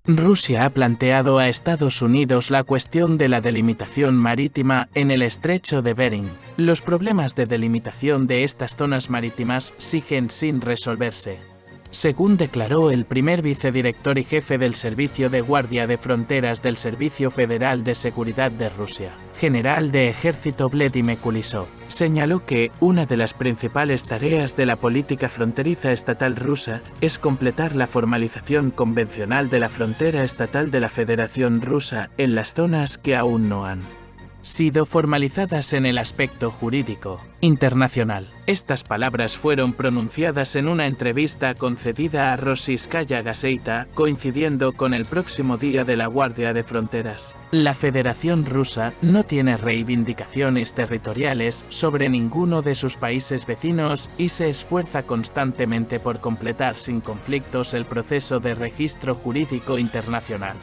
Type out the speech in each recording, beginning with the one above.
Rusia ha planteado a Estados Unidos la cuestión de la delimitación marítima en el estrecho de Bering. Los problemas de delimitación de estas zonas marítimas siguen sin resolverse. Según declaró el primer vicedirector y jefe del Servicio de Guardia de Fronteras del Servicio Federal de Seguridad de Rusia, general de Ejército Vladimir Kulishov, señaló que una de las principales tareas de la política fronteriza estatal rusa es completar la formalización convencional de la frontera estatal de la Federación Rusa en las zonas que aún no han sido formalizadas en el aspecto jurídico internacional. Estas palabras fueron pronunciadas en una entrevista concedida a Rossiyskaya Gazeta, coincidiendo con el próximo Día de la Guardia de Fronteras. La Federación Rusa no tiene reivindicaciones territoriales sobre ninguno de sus países vecinos y se esfuerza constantemente por completar sin conflictos el proceso de registro jurídico internacional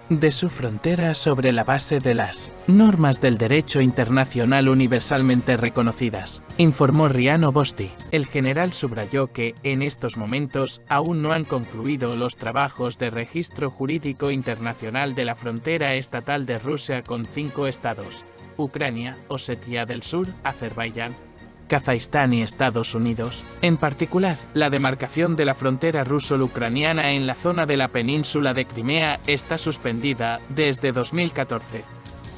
de su frontera sobre la base de las normas del derecho internacional universalmente reconocidas, informó RIA Novosti. El general subrayó que, en estos momentos, aún no han concluido los trabajos de registro jurídico internacional de la frontera estatal de Rusia con 5 estados: Ucrania, Osetia del Sur, Azerbaiyán, Kazajistán y Estados Unidos. En particular, la demarcación de la frontera ruso-ucraniana en la zona de la península de Crimea está suspendida desde 2014.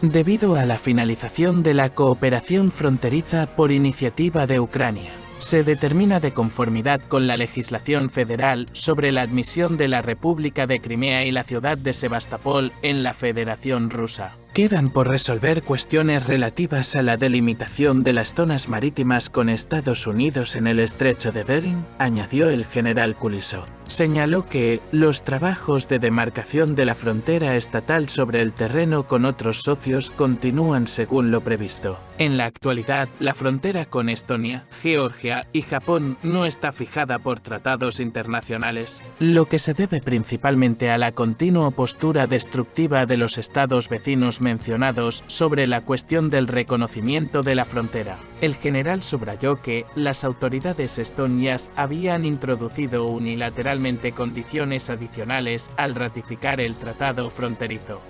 Debido a la finalización de la cooperación fronteriza por iniciativa de Ucrania, se determina de conformidad con la legislación federal sobre la admisión de la República de Crimea y la ciudad de Sebastopol en la Federación Rusa. Quedan por resolver cuestiones relativas a la delimitación de las zonas marítimas con Estados Unidos en el estrecho de Bering, añadió el general Kulishov. Señaló que los trabajos de demarcación de la frontera estatal sobre el terreno con otros socios continúan según lo previsto. En la actualidad, la frontera con Estonia, Georgia y Japón no está fijada por tratados internacionales, lo que se debe principalmente a la continua postura destructiva de los estados vecinos mencionados sobre la cuestión del reconocimiento de la frontera. El general subrayó que las autoridades estonias habían introducido unilateralmente condiciones adicionales al ratificar el tratado fronterizo,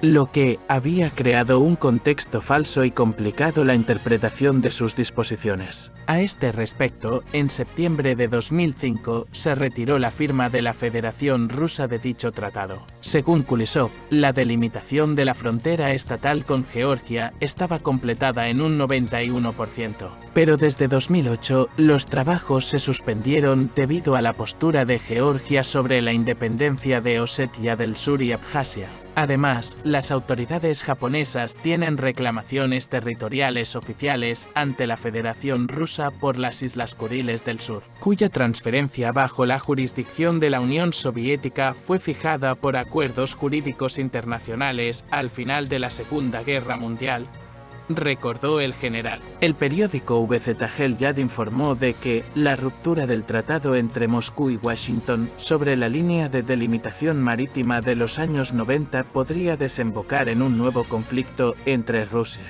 lo que había creado un contexto falso y complicado la interpretación de sus disposiciones. A este respecto, en septiembre de 2005 se retiró la firma de la Federación Rusa de dicho tratado. Según Kulishov, la delimitación de la frontera estatal con Georgia estaba completada en un 91%. Pero desde 2008 los trabajos se suspendieron debido a la postura de Georgia sobre la independencia de Osetia del Sur y Abjasia. Además, las autoridades japonesas tienen reclamaciones territoriales oficiales ante la Federación Rusa por las Islas Kuriles del Sur, cuya transferencia bajo la jurisdicción de la Unión Soviética fue fijada por acuerdos jurídicos internacionales al final de la Segunda Guerra Mundial, recordó el general. El periódico VZ Helyad informó de que la ruptura del tratado entre Moscú y Washington sobre la línea de delimitación marítima de los años 90 podría desembocar en un nuevo conflicto entre Rusia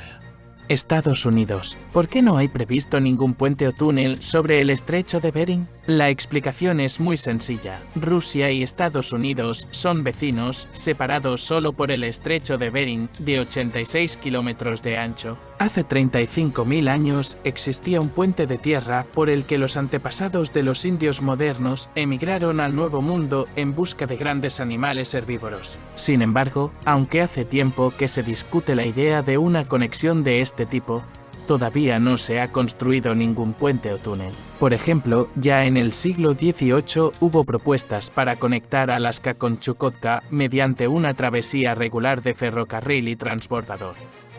y Estados Unidos. ¿Por qué no hay previsto ningún puente o túnel sobre el estrecho de Bering? La explicación es muy sencilla. Rusia y Estados Unidos son vecinos, separados solo por el estrecho de Bering, de 86 kilómetros de ancho. Hace 35.000 años existía un puente de tierra por el que los antepasados de los indios modernos emigraron al Nuevo Mundo en busca de grandes animales herbívoros. Sin embargo, aunque hace tiempo que se discute la idea de una conexión de este tipo, todavía no se ha construido ningún puente o túnel. Por ejemplo, ya en el siglo XVIII hubo propuestas para conectar Alaska con Chukotka mediante una travesía regular de ferrocarril y transbordador,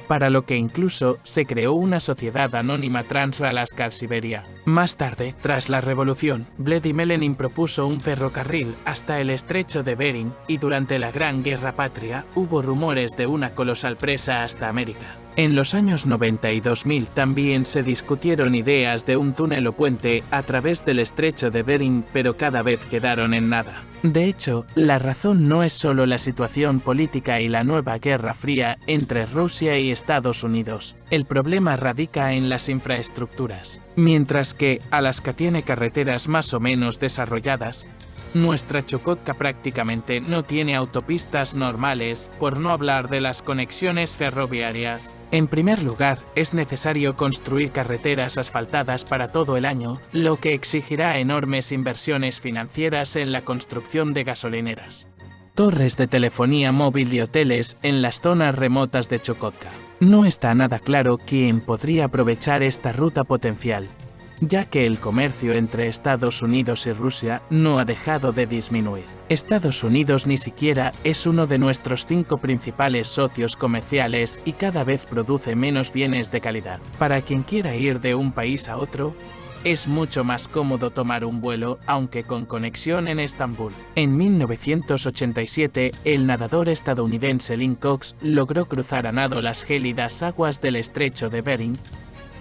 para lo que incluso se creó una sociedad anónima Trans-Alaska-Siberia. Más tarde, tras la revolución, Vladimir Lenin propuso un ferrocarril hasta el estrecho de Bering y durante la Gran Guerra Patria hubo rumores de una colosal presa hasta América. En los años 90 y 2000 también se discutieron ideas de un túnel o puente a través del estrecho de Bering, pero cada vez quedaron en nada. De hecho, la razón no es solo la situación política y la nueva Guerra Fría entre Rusia y Estados Unidos. El problema radica en las infraestructuras. Mientras que Alaska tiene carreteras más o menos desarrolladas, nuestra Chukotka prácticamente no tiene autopistas normales, por no hablar de las conexiones ferroviarias. En primer lugar, es necesario construir carreteras asfaltadas para todo el año, lo que exigirá enormes inversiones financieras en la construcción de gasolineras, torres de telefonía móvil y hoteles en las zonas remotas de Chukotka. No está nada claro quién podría aprovechar esta ruta potencial, ya que el comercio entre Estados Unidos y Rusia no ha dejado de disminuir. Estados Unidos ni siquiera es uno de nuestros 5 principales socios comerciales y cada vez produce menos bienes de calidad. Para quien quiera ir de un país a otro, es mucho más cómodo tomar un vuelo, aunque con conexión en Estambul. En 1987, el nadador estadounidense Lynn Cox logró cruzar a nado las gélidas aguas del estrecho de Bering,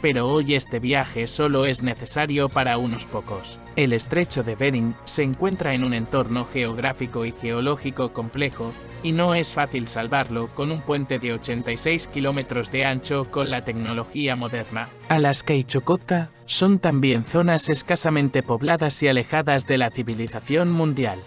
pero hoy este viaje solo es necesario para unos pocos. El estrecho de Bering se encuentra en un entorno geográfico y geológico complejo, y no es fácil salvarlo con un puente de 86 kilómetros de ancho con la tecnología moderna. Alaska y Chukotka son también zonas escasamente pobladas y alejadas de la civilización mundial,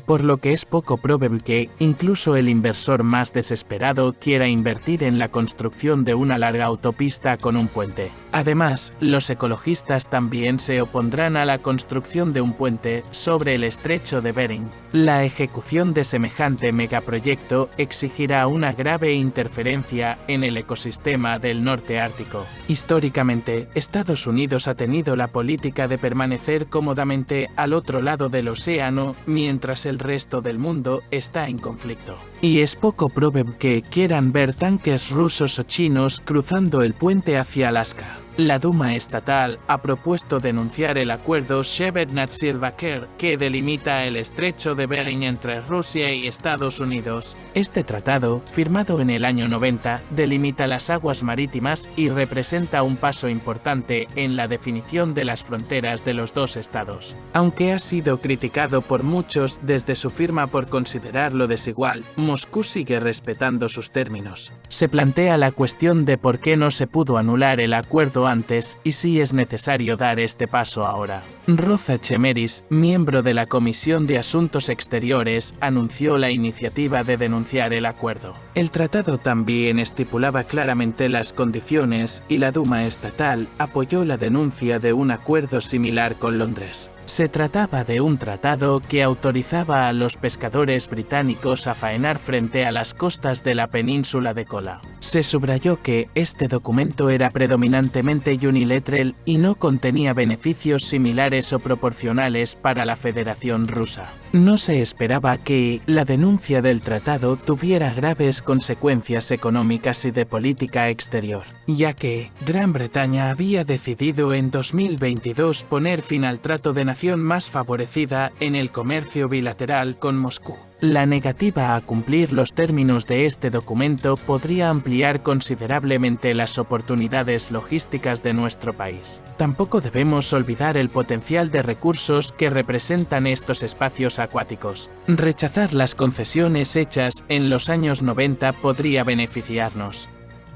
por lo que es poco probable que, incluso el inversor más desesperado, quiera invertir en la construcción de una larga autopista con un puente. Además, los ecologistas también se opondrán a la construcción de un puente sobre el estrecho de Bering. La ejecución de semejante megaproyecto exigirá una grave interferencia en el ecosistema del norte ártico. Históricamente, Estados Unidos ha tenido la política de permanecer cómodamente al otro lado del océano, mientras el resto del mundo está en conflicto. Y es poco probable que quieran ver tanques rusos o chinos cruzando el puente hacia Alaska. La Duma estatal ha propuesto denunciar el acuerdo Shevardnadze-Baker que delimita el estrecho de Bering entre Rusia y Estados Unidos. Este tratado, firmado en el año 90, delimita las aguas marítimas y representa un paso importante en la definición de las fronteras de los dos estados. Aunque ha sido criticado por muchos desde su firma por considerarlo desigual, Moscú sigue respetando sus términos. Se plantea la cuestión de por qué no se pudo anular el acuerdo antes y si es necesario dar este paso ahora. Roza Chemeris, miembro de la Comisión de Asuntos Exteriores, anunció la iniciativa de denunciar el acuerdo. El tratado también estipulaba claramente las condiciones y la Duma estatal apoyó la denuncia de un acuerdo similar con Londres. Se trataba de un tratado que autorizaba a los pescadores británicos a faenar frente a las costas de la península de Kola. Se subrayó que este documento era predominantemente unilateral y no contenía beneficios similares o proporcionales para la Federación Rusa. No se esperaba que la denuncia del tratado tuviera graves consecuencias económicas y de política exterior, ya que Gran Bretaña había decidido en 2022 poner fin al trato de nación más favorecida en el comercio bilateral con Moscú. La negativa a cumplir los términos de este documento podría ampliar considerablemente las oportunidades logísticas de nuestro país. Tampoco debemos olvidar el potencial de recursos que representan estos espacios acuáticos. Rechazar las concesiones hechas en los años 90 podría beneficiarnos,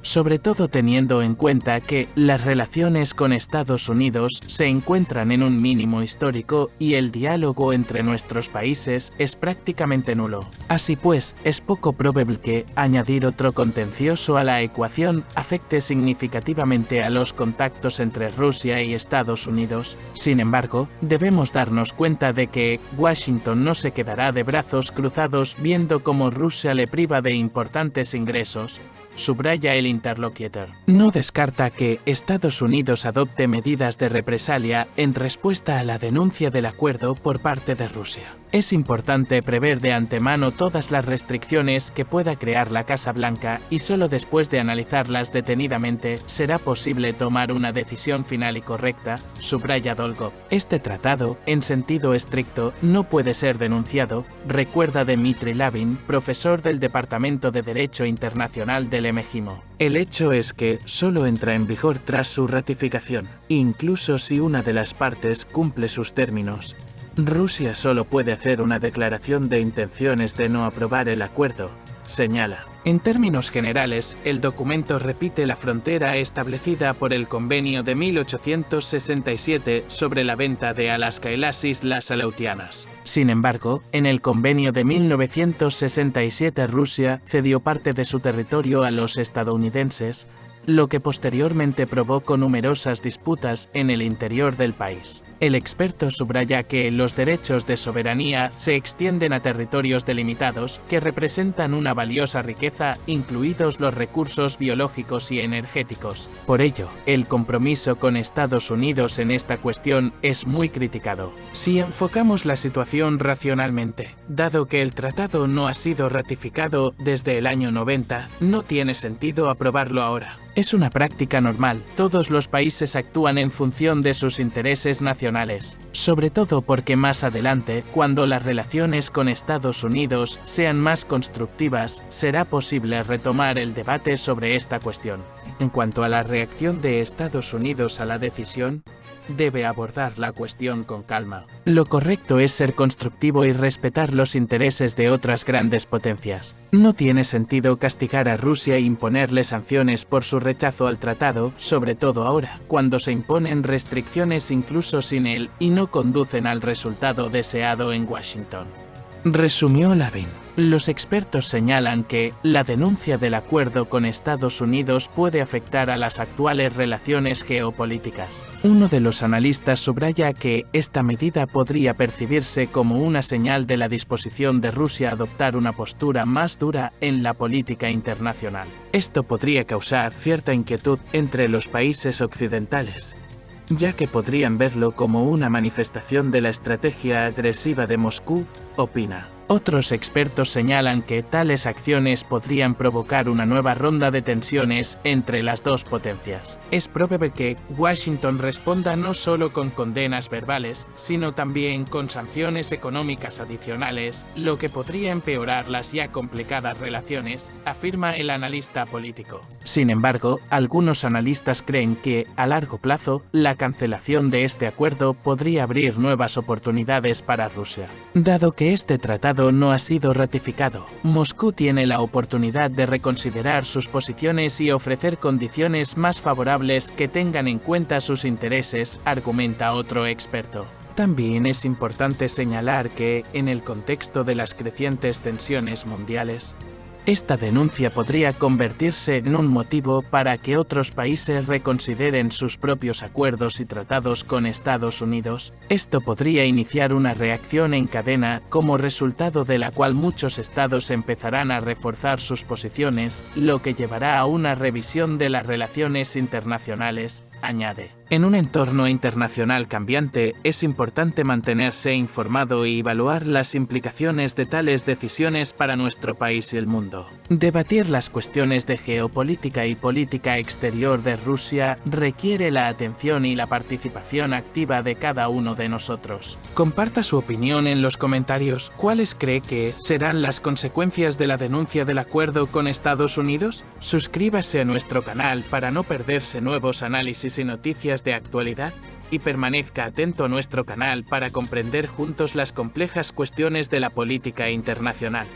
sobre todo teniendo en cuenta que las relaciones con Estados Unidos se encuentran en un mínimo histórico y el diálogo entre nuestros países es prácticamente nulo. Así pues, es poco probable que añadir otro contencioso a la ecuación afecte significativamente a los contactos entre Rusia y Estados Unidos. Sin embargo, debemos darnos cuenta de que Washington no se quedará de brazos cruzados viendo cómo Rusia le priva de importantes ingresos, subraya el interlocutor. No descarta que Estados Unidos adopte medidas de represalia en respuesta a la denuncia del acuerdo por parte de Rusia. Es importante prever de antemano todas las restricciones que pueda crear la Casa Blanca y solo después de analizarlas detenidamente será posible tomar una decisión final y correcta, subraya Dolgov. Este tratado, en sentido estricto, no puede ser denunciado, recuerda Dmitry Lavin, profesor del Departamento de Derecho Internacional del MGIMO. El hecho es que solo entra en vigor tras su ratificación, incluso si una de las partes cumple sus términos. Rusia solo puede hacer una declaración de intenciones de no aprobar el acuerdo, señala. En términos generales, el documento repite la frontera establecida por el Convenio de 1867 sobre la venta de Alaska y las Islas Aleutianas. Sin embargo, en el Convenio de 1967 Rusia cedió parte de su territorio a los estadounidenses, lo que posteriormente provocó numerosas disputas en el interior del país. El experto subraya que los derechos de soberanía se extienden a territorios delimitados que representan una valiosa riqueza, incluidos los recursos biológicos y energéticos. Por ello, el compromiso con Estados Unidos en esta cuestión es muy criticado. Si enfocamos la situación racionalmente, dado que el tratado no ha sido ratificado desde el año 90, no tiene sentido aprobarlo ahora. Es una práctica normal, todos los países actúan en función de sus intereses nacionales, sobre todo porque más adelante, cuando las relaciones con Estados Unidos sean más constructivas, será posible retomar el debate sobre esta cuestión. En cuanto a la reacción de Estados Unidos a la decisión, debe abordar la cuestión con calma. Lo correcto es ser constructivo y respetar los intereses de otras grandes potencias. No tiene sentido castigar a Rusia e imponerle sanciones por su rechazo al tratado, sobre todo ahora, cuando se imponen restricciones incluso sin él y no conducen al resultado deseado en Washington. Resumió Lavin. Los expertos señalan que la denuncia del acuerdo con Estados Unidos puede afectar a las actuales relaciones geopolíticas. Uno de los analistas subraya que esta medida podría percibirse como una señal de la disposición de Rusia a adoptar una postura más dura en la política internacional. Esto podría causar cierta inquietud entre los países occidentales, ya que podrían verlo como una manifestación de la estrategia agresiva de Moscú, opina. Otros expertos señalan que tales acciones podrían provocar una nueva ronda de tensiones entre las dos potencias. Es probable que Washington responda no solo con condenas verbales, sino también con sanciones económicas adicionales, lo que podría empeorar las ya complicadas relaciones, afirma el analista político. Sin embargo, algunos analistas creen que, a largo plazo, la cancelación de este acuerdo podría abrir nuevas oportunidades para Rusia. Dado que este tratado no ha sido ratificado, Moscú tiene la oportunidad de reconsiderar sus posiciones y ofrecer condiciones más favorables que tengan en cuenta sus intereses, argumenta otro experto. También es importante señalar que, en el contexto de las crecientes tensiones mundiales, esta denuncia podría convertirse en un motivo para que otros países reconsideren sus propios acuerdos y tratados con Estados Unidos. Esto podría iniciar una reacción en cadena, como resultado de la cual muchos estados empezarán a reforzar sus posiciones, lo que llevará a una revisión de las relaciones internacionales, añade. En un entorno internacional cambiante, es importante mantenerse informado y evaluar las implicaciones de tales decisiones para nuestro país y el mundo. Debatir las cuestiones de geopolítica y política exterior de Rusia requiere la atención y la participación activa de cada uno de nosotros. Comparta su opinión en los comentarios. ¿Cuáles cree que serán las consecuencias de la denuncia del acuerdo con Estados Unidos? Suscríbase a nuestro canal para no perderse nuevos análisis y noticias de actualidad, y permanezca atento a nuestro canal para comprender juntos las complejas cuestiones de la política internacional.